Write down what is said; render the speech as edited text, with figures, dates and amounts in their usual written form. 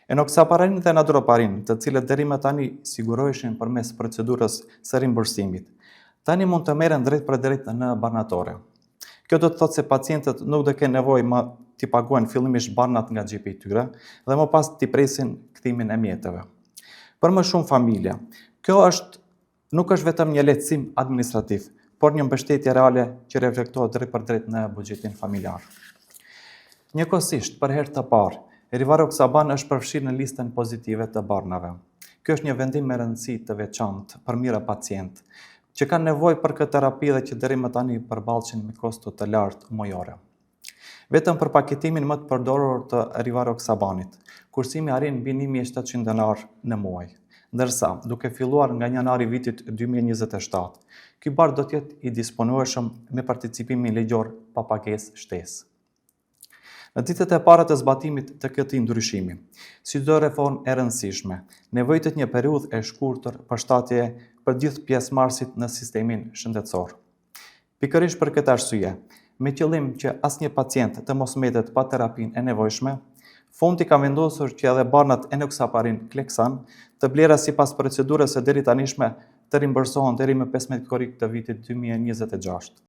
Enoxaparin dhe naduroparin, të cilët deri më tani siguroheshin përmes procedurës së rimbursimit, tani mund të merren drejt për drejt në banatore. Kjo do të thotë se pacientët nuk do kenë nevojë më t'i paguajnë fillimisht banat nga xhepi i tyre dhe më pas t'i presin kthimin e mjeteve. Për më shumë familje, kjo nuk është vetëm një lehtësim administrativ, por një mbështetje reale që reflektohet drejt për drejt në buxhetin familjar. Njëkohësisht, për herë të parë, Rivaroxaban është përfshirë në listën pozitive të barnave. Kjo është një vendim me rëndësi të veçantë për mirë pacient, që kanë nevojë për këtë terapi dhe që deri më tani përballshin me kosto të lartë mujore. Vetëm për paketimin më të përdorur të Rivaroxabanit, kursimi arrin mbi 1.700 dinar në muaj, ndërsa duke filluar nga janari vitit 2027, ky bar do të jetë i disponueshëm me participimin ligjor pa pagesë shtesë. Në ditët e para të zbatimit të këtij ndryshimi, si çdo reformë e rëndësishme, nevojitet një periudhë e shkurtër përshtatje për gjithë pjesëmarrësit në sistemin shëndetësor. Pikërisht për këtë arsye, me qëllim që asnjë pacient të mos mbetet pa terapinë e nevojshme, fondi ka vendosur që edhe barnat Enoxaparin Clexane të blera sipas procedurës së deri tanishme të rimbursohen deri më 15 korrik të vitit 2026.